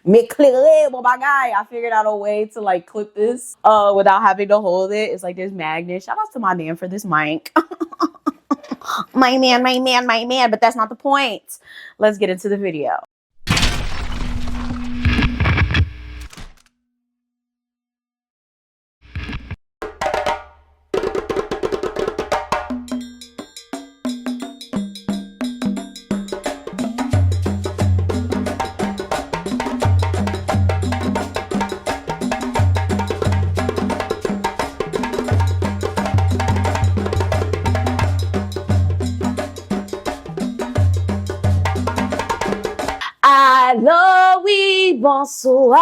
m'éclairer, mon bagay. I figured out a way to like clip this without having to hold it. It's like this magnet. Shout out to my man for this mic. My man, my man, my man. But that's not the point. Let's get into the video. Allô, oui, bonsoir.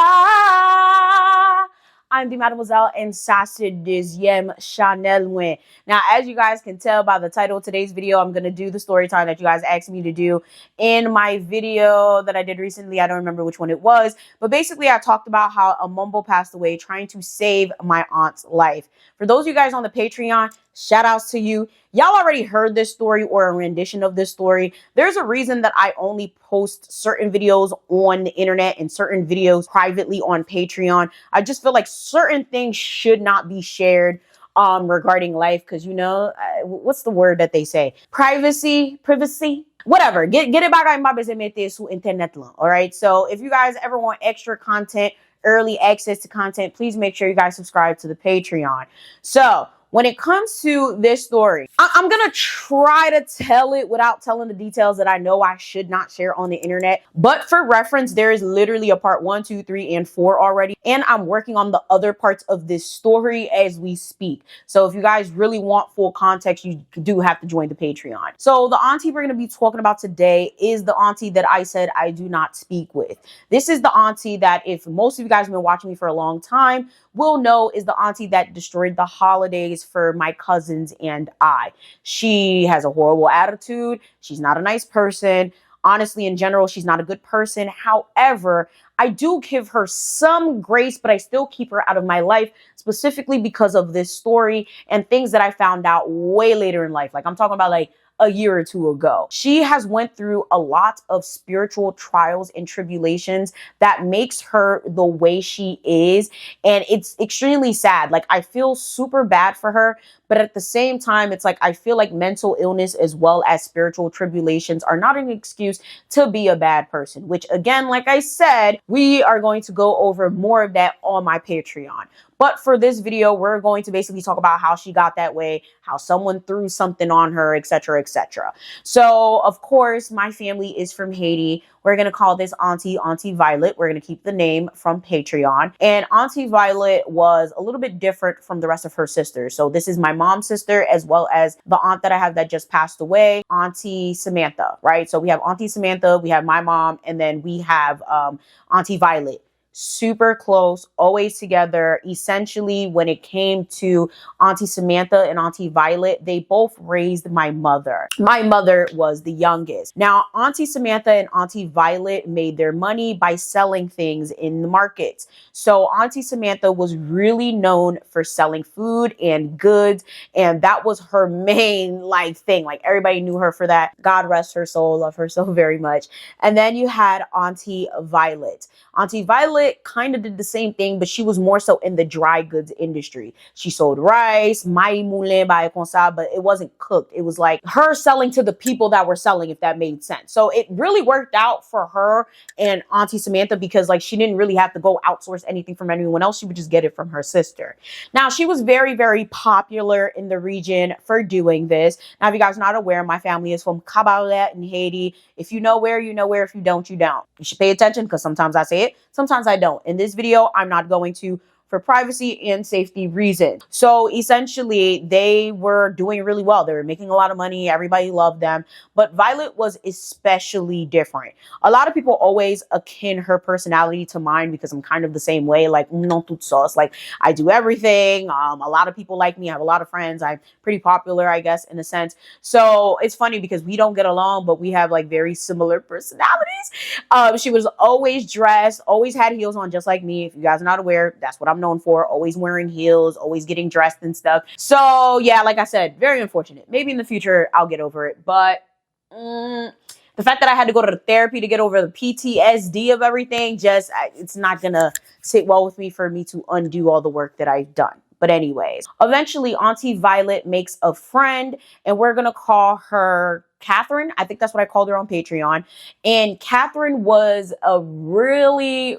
I'm the Mademoiselle and ça c'est deuxième Chanel win. Now, as you guys can tell by the title of today's video, I'm going to do the story time that you guys asked me to do in my video that I did recently. I don't remember which one it was, but basically I talked about how a Mambo passed away trying to save my aunt's life. For those of you guys on the Patreon, shout outs to you. Y'all already heard this story or a rendition of this story. There's a reason that I only post certain videos on the internet and certain videos privately on Patreon. I just feel like certain things should not be shared regarding life because, you know, what's the word that they say? Privacy? Whatever. Get it back on my su internet. All right. So if you guys ever want extra content, early access to content, please make sure you guys subscribe to the Patreon. So when it comes to this story, I'm going to try to tell it without telling the details that I know I should not share on the internet. But for reference, there is literally a part 1, 2, 3, and 4 already. And I'm working on the other parts of this story as we speak. So if you guys really want full context, you do have to join the Patreon. So the auntie we're going to be talking about today is the auntie that I said I do not speak with. This is the auntie that, if most of you guys have been watching me for a long time, will know is the auntie that destroyed the holidays for my cousins and I. She has a horrible attitude. She's not a nice person. Honestly, in general, she's not a good person. However, I do give her some grace, but I still keep her out of my life, specifically because of this story and things that I found out way later in life. Like, I'm talking about like a year or two ago. She has went through a lot of spiritual trials and tribulations that makes her the way she is. And it's extremely sad. Like, I feel super bad for her, but at the same time, it's like, I feel like mental illness as well as spiritual tribulations are not an excuse to be a bad person, which again, like I said, we are going to go over more of that on my Patreon. But for this video, we're going to basically talk about how she got that way, how someone threw something on her, etc., etc. So, of course, my family is from Haiti. We're going to call this Auntie Violet. We're going to keep the name from Patreon. And Auntie Violet was a little bit different from the rest of her sisters. So this is my mom's sister, as well as the aunt that I have that just passed away, Auntie Samantha, right? So we have Auntie Samantha, we have my mom, and then we have Auntie Violet. Super close, always together. Essentially, when it came to Auntie Samantha and Auntie Violet, they both raised my mother. My mother was the youngest. Now, Auntie Samantha and Auntie Violet made their money by selling things in the markets. So Auntie Samantha was really known for selling food and goods, and that was her main thing. Like, everybody knew her for that. God rest her soul, love her so very much. And then you had Auntie Violet. Auntie Violet kind of did the same thing, but she was more so in the dry goods industry. She sold rice, maïs moulin by consa, but it wasn't cooked. It was like her selling to the people that were selling, if that made sense. So it really worked out for her and Auntie Samantha because, like, she didn't really have to go outsource anything from anyone else. She would just get it from her sister. Now, she was very, very popular in the region for doing this. Now, if you guys are not aware, my family is from Cabaret in Haiti. If you know where, you know where. If you don't, you don't. You should pay attention because sometimes I say it, sometimes I don't. In this video, I'm not going to, for privacy and safety reasons. So essentially, they were doing really well. They were making a lot of money. Everybody loved them. But Violet was especially different. A lot of people always akin her personality to mine because I'm kind of the same way. Like, non toute sauce. Like, I do everything. A lot of people like me. I have a lot of friends. I'm pretty popular, I guess, in a sense. So it's funny because we don't get along, but we have like very similar personalities. She was always dressed, always had heels on, just like me. If you guys are not aware, that's what I'm known for, always wearing heels, always getting dressed and stuff. So yeah, like I said, very unfortunate. Maybe in the future I'll get over it, but The fact that I had to go to the therapy to get over the PTSD of everything, it's not gonna sit well with me for me to undo all the work that I've done. But anyways, eventually Auntie Violet makes a friend, and we're gonna call her Katherine. I think that's what I called her on Patreon. And Katherine was a really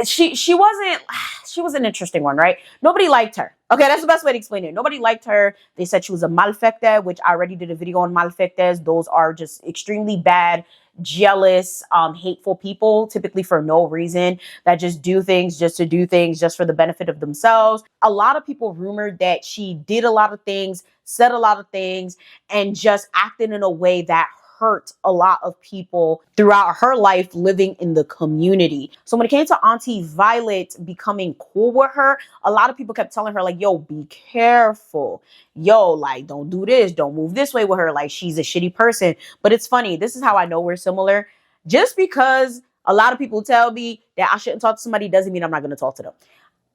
she was an interesting one, right? Nobody liked her. Okay, that's the best way to explain it. Nobody liked her. They said she was a malfecte, which I already did a video on malfectes. Those are just extremely bad, jealous, hateful people, typically for no reason, that just do things just to do things just for the benefit of themselves. A lot of people rumored that she did a lot of things, said a lot of things, and just acted in a way that hurt a lot of people throughout her life living in the community. So when it came to Auntie Violet becoming cool with her, a lot of people kept telling her, like, yo, be careful. Yo, like, don't do this. Don't move this way with her. Like, she's a shitty person. But it's funny. This is how I know we're similar. Just because a lot of people tell me that I shouldn't talk to somebody doesn't mean I'm not going to talk to them.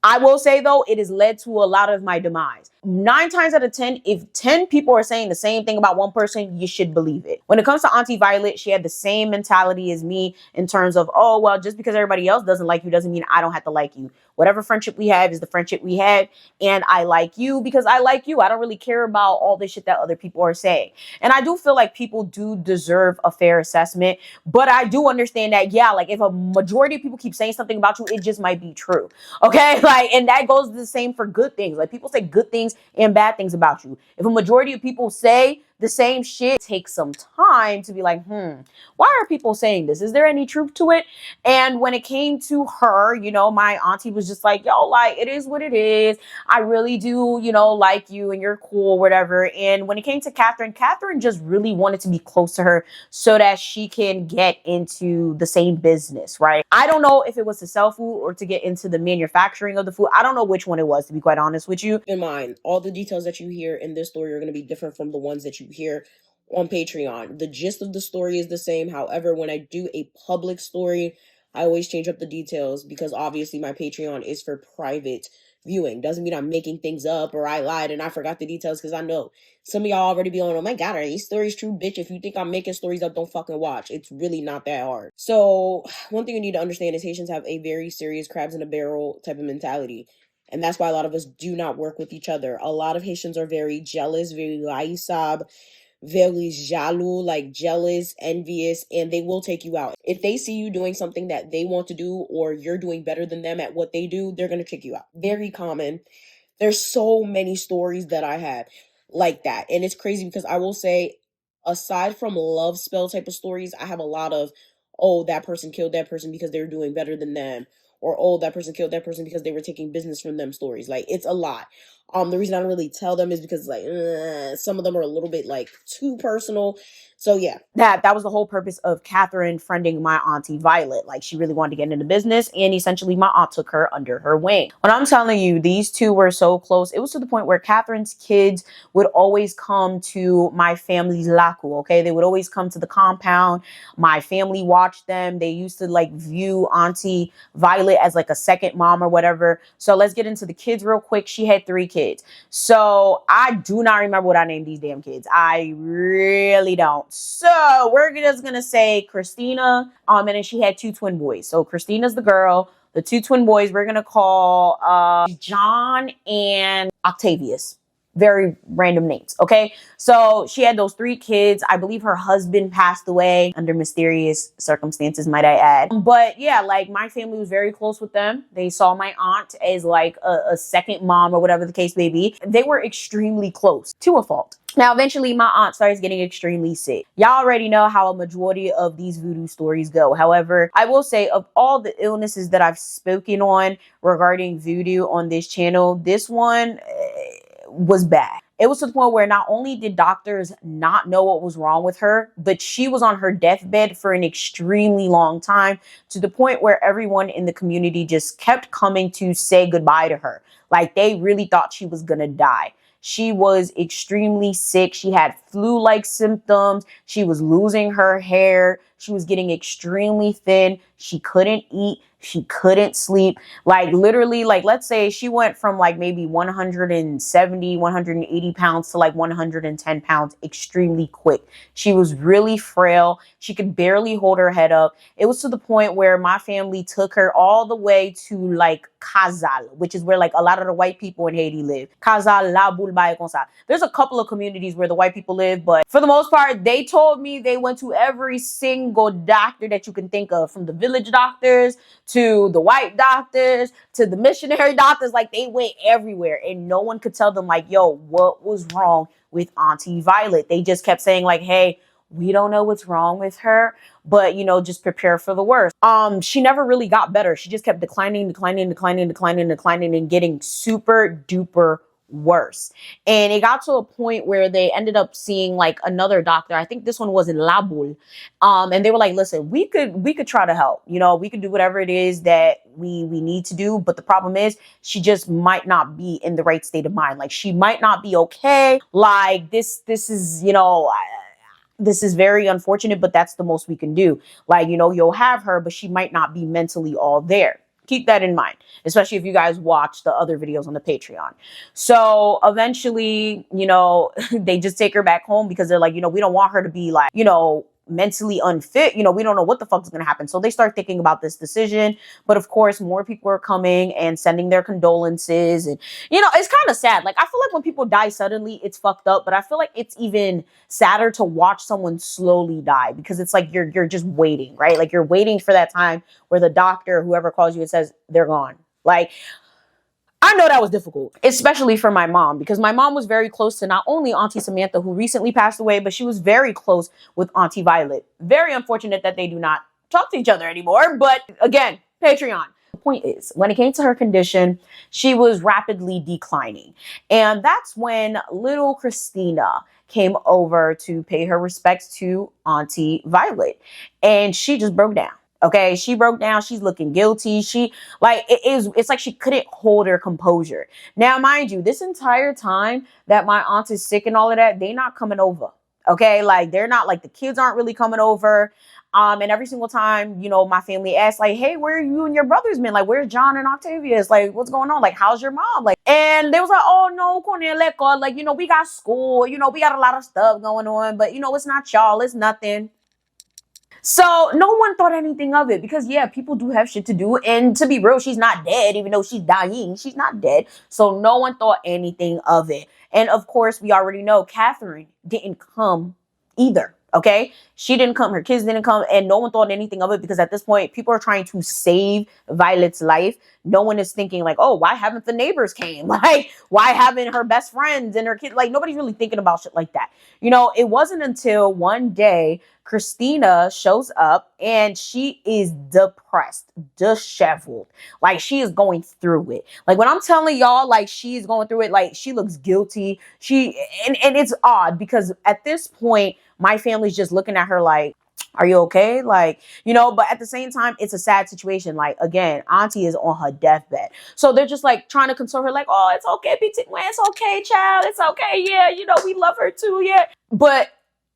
I will say, though, it has led to a lot of my demise. 9 times out of 10, if 10 people are saying the same thing about one person, you should believe it. When it comes to Auntie Violet, she had the same mentality as me in terms of, oh, well, just because everybody else doesn't like you doesn't mean I don't have to like you. Whatever friendship we have is the friendship we have, and I like you because I like you. I don't really care about all this shit that other people are saying. And I do feel like people do deserve a fair assessment, but I do understand that, yeah, like, if a majority of people keep saying something about you, it just might be true. Okay? Like, and that goes the same for good things. Like, people say good things and bad things about you. If a majority of people say the same shit, take some time to be like, why are people saying this? Is there any truth to it? And when it came to her, you know, my auntie was just like, yo, like, it is what it is. I really do, you know, like you and you're cool, whatever. And when it came to Katherine, Katherine just really wanted to be close to her so that she can get into the same business, right? I don't know if it was to sell food or to get into the manufacturing of the food. I don't know which one it was, to be quite honest with you. In mind, all the details that you hear in this story are going to be different from the ones that you hear on Patreon. The gist of the story is the same. However, when I do a public story, I always change up the details because obviously my Patreon is for private viewing. Doesn't mean I'm making things up or I lied and I forgot the details, because I know some of y'all already be on, oh my god, are these stories true? Bitch, if you think I'm making stories up, don't fucking watch. It's really not that hard. So one thing you need to understand is Haitians have a very serious crabs in a barrel type of mentality. And that's why a lot of us do not work with each other. A lot of Haitians are very jealous, very laisab, very jaloux, like jealous, envious, and they will take you out. If they see you doing something that they want to do or you're doing better than them at what they do, they're going to kick you out. Very common. There's so many stories that I have like that. And it's crazy because I will say, aside from love spell type of stories, I have a lot of, oh, that person killed that person because they were doing better than them. Or, oh, that person killed that person because they were taking business from them stories. Like, it's a lot. The reason I don't really tell them is because, like, some of them are a little bit, like, too personal. So, yeah. That was the whole purpose of Katherine friending my auntie Violet. Like, she really wanted to get into business, and essentially my aunt took her under her wing. When I'm telling you, these two were so close, it was to the point where Katherine's kids would always come to my family's laku, okay? They would always come to the compound. My family watched them. They used to, like, view Auntie Violet as, like, a second mom or whatever. So let's get into the kids real quick. She had 3 kids. So I do not remember what I named these damn kids. I really don't. So we're just gonna say Christina, and then she had 2 twin boys. So Christina's the girl. The 2 twin boys we're gonna call John and Octavius. Very random names, okay? So she had those 3 kids. I believe her husband passed away under mysterious circumstances, might I add. But yeah, like, my family was very close with them. They saw my aunt as like a second mom or whatever the case may be. They were extremely close, to a fault. Now, eventually, my aunt starts getting extremely sick. Y'all already know how a majority of these voodoo stories go. However, I will say, of all the illnesses that I've spoken on regarding voodoo on this channel, this one was bad. It was to the point where not only did doctors not know what was wrong with her, but she was on her deathbed for an extremely long time, to the point where everyone in the community just kept coming to say goodbye to her. Like, they really thought she was gonna die. She was extremely sick. She had flu-like symptoms. She was losing her hair. She was getting extremely thin. She couldn't eat. She couldn't sleep. Like literally, like let's say she went from like maybe 170, 180 pounds to like 110 pounds extremely quick. She was really frail. She could barely hold her head up. It was to the point where my family took her all the way to like Kazal, which is where like a lot of the white people in Haiti live. Kazal, La Boulba, Consa. There's a couple of communities where the white people live, but for the most part, they told me they went to every single doctor that you can think of, from the village doctors to the white doctors to the missionary doctors. Like they went everywhere and no one could tell them like, yo, what was wrong with Auntie Violet? They just kept saying like, hey, we don't know what's wrong with her, but you know, just prepare for the worst. She never really got better. She just kept declining and getting super duper worse. And it got to a point where they ended up seeing like another doctor. I think this one was in Labul. And they were like, listen, we could try to help. You know, we could do whatever it is that we need to do. But the problem is she just might not be in the right state of mind. Like she might not be okay. Like this is, you know, this is very unfortunate, but that's the most we can do. Like, you know, you'll have her, but she might not be mentally all there. Keep that in mind, especially if you guys watch the other videos on the Patreon. So eventually, you know, they just take her back home because they're like, you know, we don't want her to be like, you know, mentally unfit. You know, we don't know what the fuck is going to happen. So they start thinking about this decision. But of course, more people are coming and sending their condolences. And, you know, it's kind of sad. Like, I feel like when people die suddenly, it's fucked up. But I feel like it's even sadder to watch someone slowly die, because it's like you're just waiting, right? Like you're waiting for that time where the doctor, whoever calls you and says they're gone. Like, I know that was difficult, especially for my mom, because my mom was very close to not only Auntie Samantha, who recently passed away, but she was very close with Auntie Violet. Very unfortunate that they do not talk to each other anymore. But again, Patreon. The point is, when it came to her condition, she was rapidly declining. And that's when little Christina came over to pay her respects to Auntie Violet. And she just broke down. Okay, she broke down. She's looking guilty. She like it's like she couldn't hold her composure. Now, mind you, this entire time that my aunt is sick and all of that, they not coming over. Okay, like they're not, like the kids aren't really coming over. And every single time, you know, my family asks like, hey, where are you and your brothers been? Like, where's John and Octavius? Like, what's going on? Like, how's your mom? Like, and they was like, oh no, Cornelia, like, you know, we got school, you know, we got a lot of stuff going on, but you know, it's not y'all, it's nothing. So no one thought anything of it, because yeah, people do have shit to do. And to be real, she's not dead, even though she's dying. She's not dead. So no one thought anything of it. And of course, we already know Katherine didn't come either. Okay, she didn't come, her kids didn't come, and no one thought anything of it, because at this point, people are trying to save Violet's life. No one is thinking like, oh, why haven't the neighbors came? Like, why haven't her best friends and her kids? Like, nobody's really thinking about shit like that. You know, it wasn't until one day Christina shows up and she is depressed, disheveled. Like, she is going through it. Like, when I'm telling y'all, like, she's going through it, like, she looks guilty. And it's odd, because at this point, my family's just looking at her like, are you okay? Like, you know, but at the same time, it's a sad situation. Like, again, Auntie is on her deathbed. So they're just like trying to console her like, oh, it's okay, PT, it's okay, child. It's okay. Yeah, you know, we love her too. Yeah. But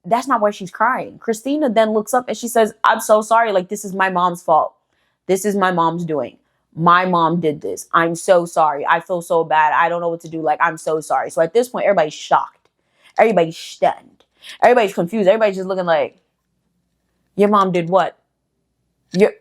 that's not why she's crying. Christina then looks up and she says, I'm so sorry. Like, this is my mom's fault. This is my mom's doing. My mom did this. I'm so sorry. I feel so bad. I don't know what to do. Like, I'm so sorry. So at this point, everybody's shocked. Everybody's stunned. Everybody's confused. Everybody's just looking like, your mom did what? Your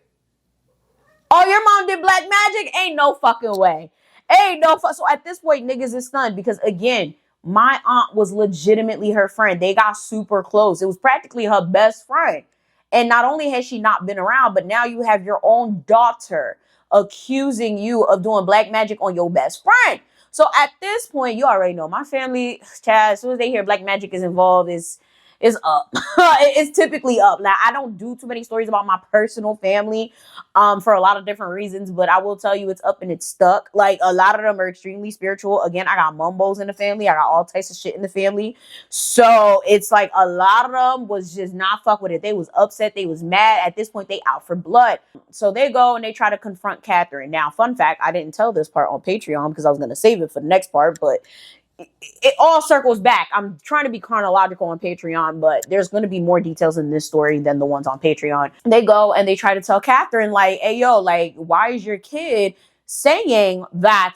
mom did black magic? Ain't no fucking way. So at this point, niggas is stunned, because again, my aunt was legitimately her friend. They got super close. It was practically her best friend. And not only has she not been around, but now you have your own daughter accusing you of doing black magic on your best friend. So at this point, you already know my family, Chad, as soon as they hear black magic is involved, is up. It's typically up. Now, I don't do too many stories about my personal family for a lot of different reasons, but I will tell you it's up and it's stuck. Like, a lot of them are extremely spiritual. Again, I got Mambos in the family. I got all types of shit in the family. So it's like a lot of them was just not fuck with it. They was upset. They was mad. At this point, they out for blood. So they go and they try to confront Katherine. Now, fun fact, I didn't tell this part on Patreon because I was going to save it for the next part, but it all circles back. I'm trying to be chronological on Patreon, but there's going to be more details in this story than the ones on Patreon. They go and they try to tell Katherine, like, hey, yo, like, why is your kid saying that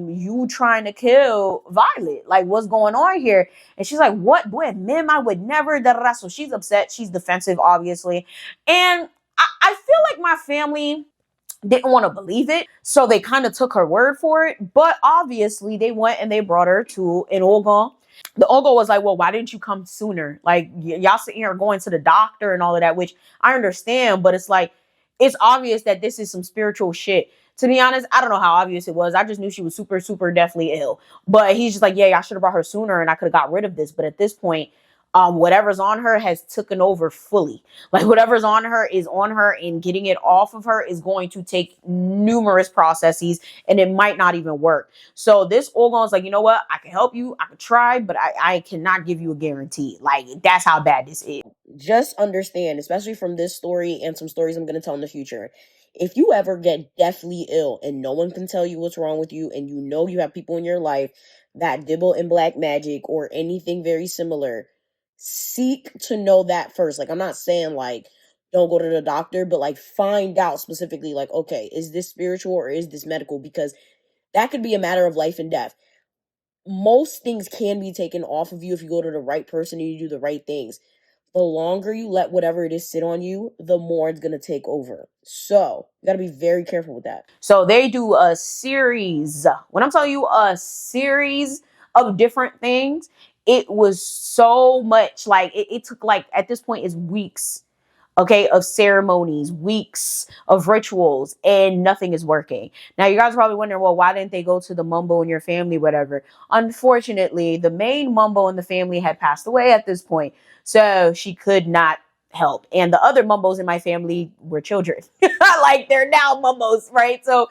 you trying to kill Violet? Like, what's going on here? And she's like, what? Boy, ma'am, I would never. Da, da, da. So she's upset. She's defensive, obviously. And I feel like my family didn't want to believe it, so they kind of took her word for it. But obviously, they went and they brought her to an Ogon. The Ogo was like, well, why didn't you come sooner? Like, y'all sitting here going to the doctor and all of that, which I understand, but it's like, it's obvious that this is some spiritual shit. To be honest, I don't know how obvious it was. I just knew she was super, super definitely ill. But he's just like, yeah, I should have brought her sooner and I could have got rid of this. But at this point, whatever's on her has taken over fully. Like, whatever's on her is on her, and getting it off of her is going to take numerous processes, and it might not even work. So this Ogon's like, you know what? I can help you. I can try, but I cannot give you a guarantee. Like, that's how bad this is. Just understand, especially from this story and some stories I'm going to tell in the future, if you ever get deathly ill and no one can tell you what's wrong with you, and you know you have people in your life that dibble in black magic or anything very similar, seek to know that first. Like, I'm not saying, like, don't go to the doctor, but, like, find out specifically, like, okay, is this spiritual or is this medical? Because that could be a matter of life and death. Most things can be taken off of you if you go to the right person and you do the right things. The longer you let whatever it is sit on you, the more it's going to take over. So you got to be very careful with that. So they do a series. When I'm telling you a series of different things, it was so much. Like, it took, like, at this point, it's weeks, okay, of ceremonies, weeks of rituals, and nothing is working. Now, you guys are probably wondering, well, why didn't they go to the Mambo in your family, whatever? Unfortunately, the main Mambo in the family had passed away at this point, so she could not help. And the other Mumbos in my family were children. Like, they're now Mumbos, right? So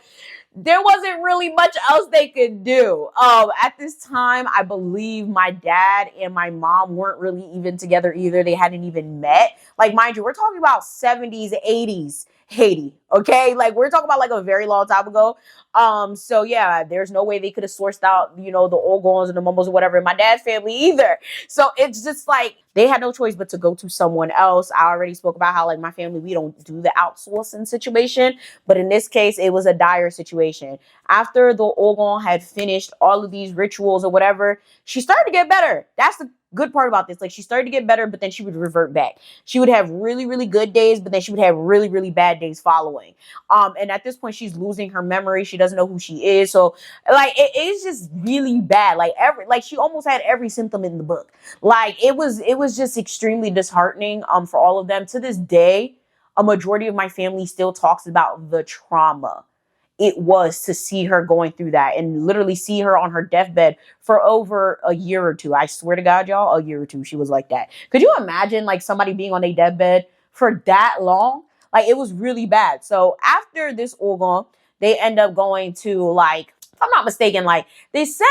there wasn't really much else they could do. At this time, I believe my dad and my mom weren't really even together either. They hadn't even met. Like, mind you, we're talking about 70s, 80s Haiti, okay? Like, we're talking about, like, a very long time ago. So yeah, there's no way they could have sourced out, you know, the Ogons and the Mumbos or whatever in my dad's family either. So it's just like, they had no choice but to go to someone else. I already spoke about how, like, my family, we don't do the outsourcing situation. But in this case, it was a dire situation. After the Ogon had finished all of these rituals or whatever, she started to get better. That's the good part about this. Like, she started to get better, but then she would revert back. She would have really, really good days, but then she would have really, really bad days following. And at this point, she's losing her memory. She doesn't know who she is. So, like, it's just really bad. Like, she almost had every symptom in the book. Like, it was just extremely disheartening for all of them. To this day, a majority of my family still talks about the trauma it was to see her going through that, and literally see her on her deathbed for over a year or two. I swear to God, y'all, a year or two, she was like that. Could you imagine, like, somebody being on a deathbed for that long? Like, it was really bad. So after this Ogon, they end up going to, like, if I'm not mistaken, like, they said,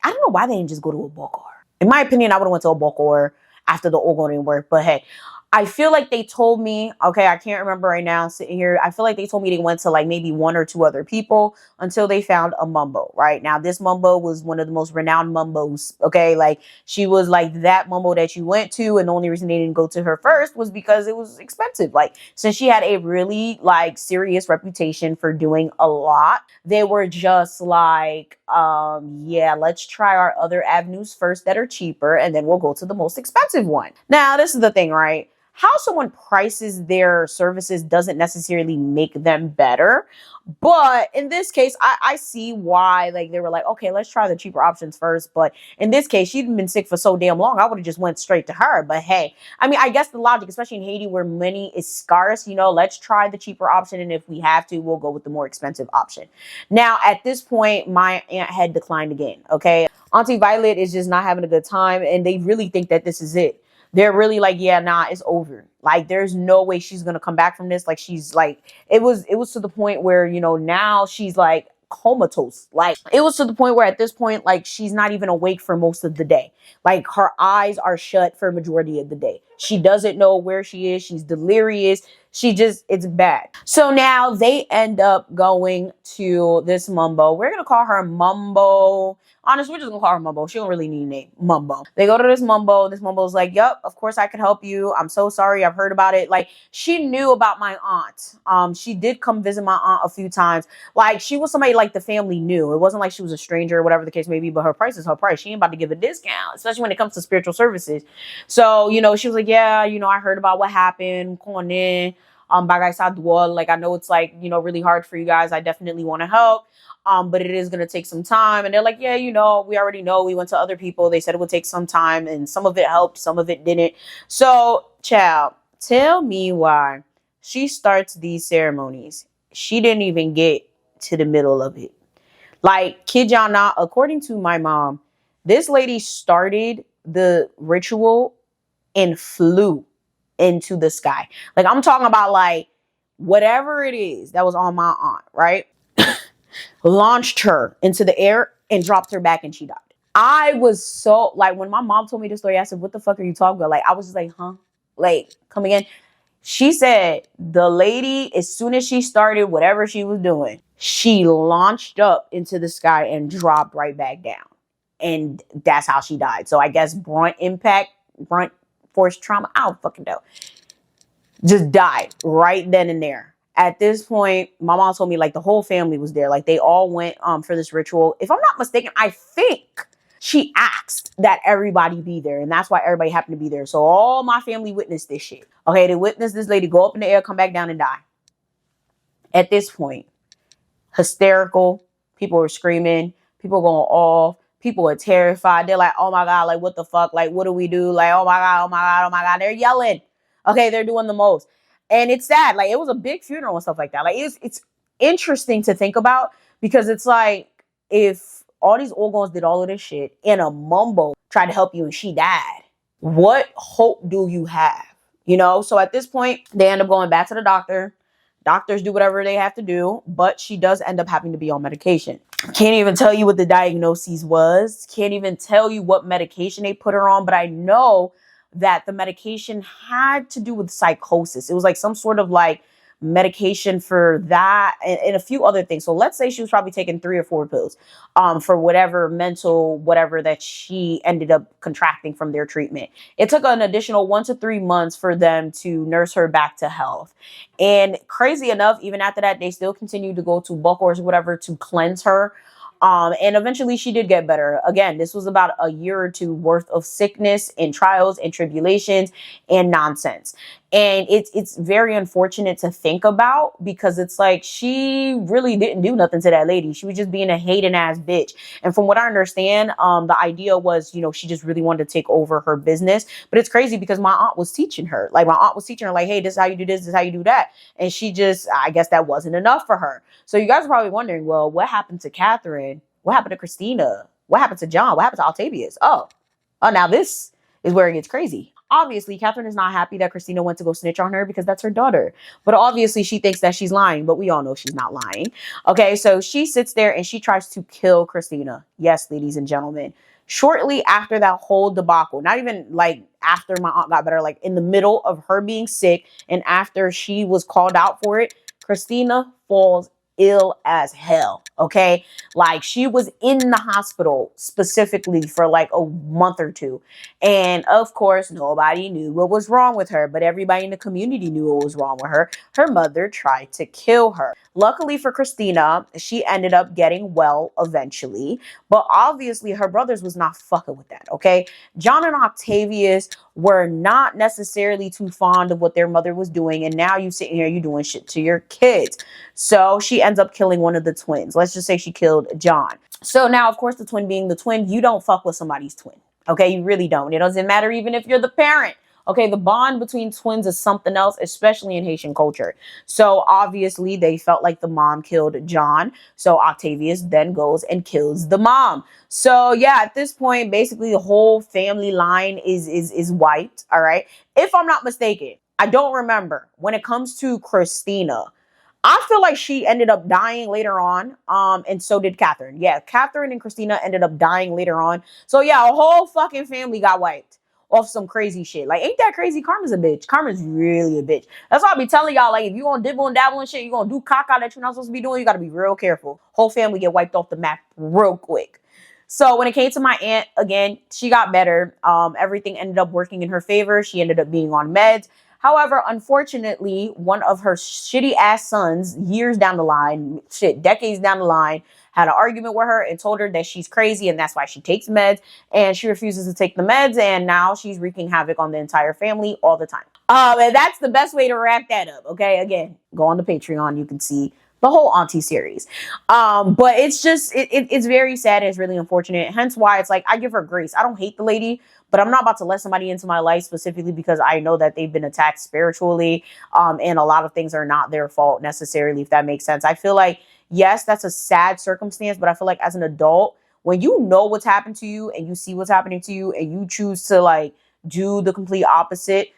I don't know why they didn't just go to a Bokor. In my opinion, I would have went to a Bokor after the Ogon didn't work, but hey, I feel like they told me, okay, I can't remember right now sitting here. I feel like they told me they went to, like, maybe one or two other people until they found a Mambo, right? Now, this Mambo was one of the most renowned Mambos, okay? Like, she was like that Mambo that you went to, and the only reason they didn't go to her first was because it was expensive. Like, since she had a really, like, serious reputation for doing a lot, they were just like, yeah, let's try our other avenues first that are cheaper, and then we'll go to the most expensive one. Now, this is the thing, right? How someone prices their services doesn't necessarily make them better. But in this case, I see why, like, they were like, okay, let's try the cheaper options first. But in this case, she'd been sick for so damn long, I would have just went straight to her. But hey, I mean, I guess the logic, especially in Haiti where money is scarce, you know, let's try the cheaper option. And if we have to, we'll go with the more expensive option. Now, at this point, my aunt had declined again, okay? Auntie Violet is just not having a good time, and they really think that this is it. They're really like, yeah, nah, it's over. Like, there's no way she's gonna come back from this. Like, she's like, it was to the point where, you know, now she's like comatose. Like, it was to the point where at this point, like, she's not even awake for most of the day. Like, her eyes are shut for a majority of the day. She doesn't know where she is. She's delirious. It's bad. So now they end up going to this Mambo. We're gonna call her Mambo. Honest, we're just gonna call her Mambo. She don't really need a name. Mambo. They go to this Mambo. This Mambo's like, "Yep, of course I could help you. I'm so sorry. I've heard about it." Like, she knew about my aunt. She did come visit my aunt a few times. Like, she was somebody like the family knew. It wasn't like she was a stranger or whatever the case may be. But her price is her price. She ain't about to give a discount, especially when it comes to spiritual services. So she was like, "Yeah, I heard about what happened. Come on in. Bagay sa dual. Like, I know it's like, really hard for you guys. I definitely want to help. But it is going to take some time." And they're like, "Yeah, we already know. We went to other people. They said it would take some time, and some of it helped, some of it didn't." So, child, tell me why she starts these ceremonies. She didn't even get to the middle of it. Like, kid y'all not, according to my mom, this lady started the ritual and flew into the sky. Like, I'm talking about, like, whatever it is that was on my aunt, right? Launched her into the air and dropped her back, and she died. I was so, like, when my mom told me the story, I said, "What the fuck are you talking about?" Like, I was just like, "Huh?" Like, come again. She said the lady, as soon as she started whatever she was doing, she launched up into the sky and dropped right back down. And that's how she died. So I guess brunt impact, brunt force trauma, I don't fucking know. Just died right then and there. At this point, my mom told me, like, the whole family was there. Like, they all went for this ritual. If I'm not mistaken, I think she asked that everybody be there, and that's why everybody happened to be there. So all my family witnessed this shit. Okay, they witnessed this lady go up in the air, come back down, and die. At this point, hysterical. People were screaming. People going off. People are terrified. They're like, "Oh my God, like, what the fuck? Like, what do we do? Like, oh my God, oh my God, oh my God." They're yelling. Okay, they're doing the most. And it's sad. Like, it was a big funeral and stuff like that. Like, it's interesting to think about, because it's like, if all these Ogons did all of this shit and a Mumbo tried to help you and she died, what hope do you have? So at this point, they end up going back to the doctor. Doctors do whatever they have to do, but she does end up having to be on medication. Can't even tell you what the diagnosis was. Can't even tell you what medication they put her on, but I know that the medication had to do with psychosis. It was like some sort of like medication for that, and a few other things. So let's say she was probably taking 3 or 4 pills for whatever mental whatever that she ended up contracting from their treatment. It took an additional 1 to 3 months for them to nurse her back to health. And crazy enough, even after that, they still continued to go to bulk or whatever to cleanse her. And eventually she did get better. Again, this was about a year or two worth of sickness and trials and tribulations and nonsense. And it's very unfortunate to think about, because it's like, she really didn't do nothing to that lady. She was just being a hating ass bitch. And from what I understand, the idea was, she just really wanted to take over her business. But it's crazy because my aunt was teaching her. Like, my aunt was teaching her, like, "Hey, this is how you do this is how you do that." And she just, I guess that wasn't enough for her. So you guys are probably wondering, well, what happened to Katherine? What happened to Christina? What happened to John? What happened to Octavius? Oh, now this is where it gets crazy. Obviously, Katherine is not happy that Christina went to go snitch on her, because that's her daughter. But obviously, she thinks that she's lying, but we all know she's not lying. Okay, so she sits there and she tries to kill Christina. Yes, ladies and gentlemen. Shortly after that whole debacle, not even like after my aunt got better, like in the middle of her being sick and after she was called out for it, Christina falls ill as hell. Okay, like, she was in the hospital specifically for like a month or two, and of course nobody knew what was wrong with her, but everybody in the community knew what was wrong with her. Her mother tried to kill her. Luckily for Christina, she ended up getting well eventually, but obviously her brothers was not fucking with that. Okay, John and Octavius were not necessarily too fond of what their mother was doing, and now you sitting here, you doing shit to your kids. So she ends up killing one of the twins. Let's just say she killed John. So now, of course, the twin being the twin, you don't fuck with somebody's twin. Okay, you really don't. It doesn't matter even if you're the parent. Okay, the bond between twins is something else, especially in Haitian culture. So obviously they felt like the mom killed John. So Octavius then goes and kills the mom. So yeah, at this point, basically the whole family line is wiped. All right. If I'm not mistaken, I don't remember. When it comes to Christina, I feel like she ended up dying later on. And so did Katherine. Yeah, Katherine and Christina ended up dying later on. So yeah, a whole fucking family got wiped. off some crazy shit. Like, ain't that crazy? Karma's a bitch. Karma's really a bitch. That's why I be telling y'all, like, if you gonna dibble and dabble and shit, you gonna do caca that you're not supposed to be doing, you gotta be real careful. Whole family get wiped off the map real quick. So when it came to my aunt, again, she got better. Everything ended up working in her favor. She ended up being on meds. However, unfortunately, one of her shitty ass sons, years down the line, shit, decades down the line, had an argument with her and told her that she's crazy and that's why she takes meds, and she refuses to take the meds, and now she's wreaking havoc on the entire family all the time. And that's the best way to wrap that up. Okay, again, go on the Patreon, you can see the whole Auntie series. But it's just it's very sad and it's really unfortunate. Hence why it's like I give her grace. I don't hate the lady, but I'm not about to let somebody into my life specifically because I know that they've been attacked spiritually. And a lot of things are not their fault necessarily, if that makes sense. I feel like, yes, that's a sad circumstance, but I feel like as an adult, when you know what's happened to you and you see what's happening to you and you choose to like do the complete opposite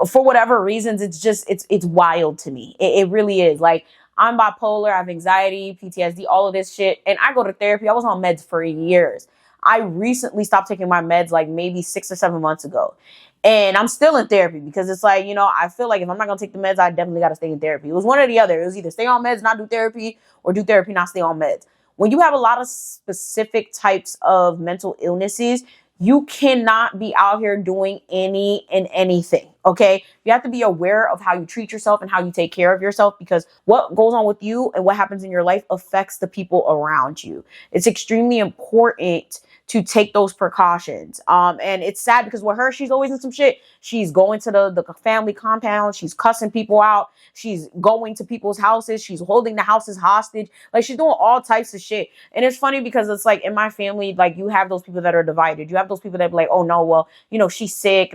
for whatever reasons, it's wild to me. It really is. Like, I'm bipolar, I have anxiety, PTSD, all of this shit, and I go to therapy. I was on meds for years. I recently stopped taking my meds like maybe 6 or 7 months ago. And I'm still in therapy because it's like, I feel like if I'm not going to take the meds, I definitely got to stay in therapy. It was one or the other. It was either stay on meds, not do therapy, or do therapy, not stay on meds. When you have a lot of specific types of mental illnesses, you cannot be out here doing any and anything. Okay. You have to be aware of how you treat yourself and how you take care of yourself, because what goes on with you and what happens in your life affects the people around you. It's extremely important to take those precautions. And it's sad because with her, she's always in some shit. She's going to the family compound. She's cussing people out. She's going to people's houses. She's holding the houses hostage. Like, she's doing all types of shit. And it's funny because it's like in my family, like, you have those people that are divided. You have those people that be like, oh no, well, she's sick,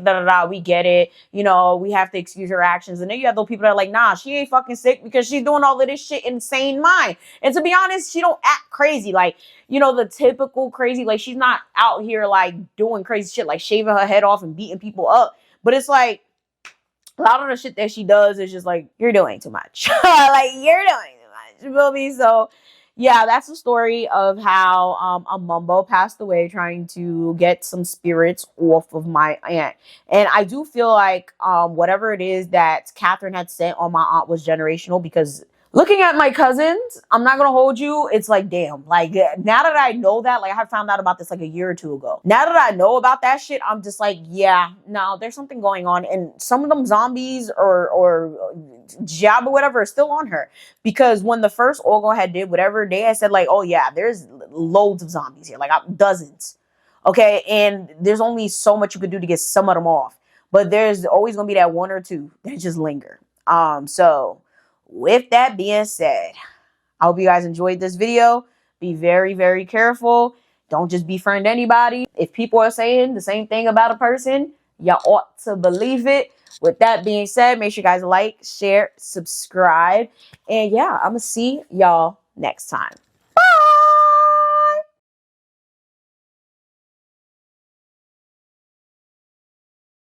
we get it. We have to excuse her actions. And then you have those people that are like, nah, she ain't fucking sick because she's doing all of this shit insane mind. And to be honest, she don't act crazy. Like, the typical crazy, like, she's not out here like doing crazy shit, like shaving her head off and beating people up. But it's like a lot of the shit that she does is just like, you're doing too much. Like, you're doing too much. You feel me? So yeah, that's the story of how a Mambo passed away trying to get some spirits off of my aunt. And I do feel like whatever it is that Katherine had sent on my aunt was generational, because looking at my cousins, I'm not going to hold you, it's like, damn, like, now that I know that, like, I found out about this like a year or two ago. Now that I know about that shit, I'm just like, yeah, no, there's something going on. And some of them zombies or jab or whatever is still on her. Because when the first Ogo had did whatever, they had said like, oh yeah, there's loads of zombies here, like dozens. Okay, and there's only so much you could do to get some of them off. But there's always going to be that one or two that just linger. So with that being said, I hope you guys enjoyed this video. Be very, very careful. Don't just befriend anybody. If people are saying the same thing about a person, you ought to believe it. With that being said, make sure you guys like, share, subscribe. And yeah, I'm going to see y'all next time.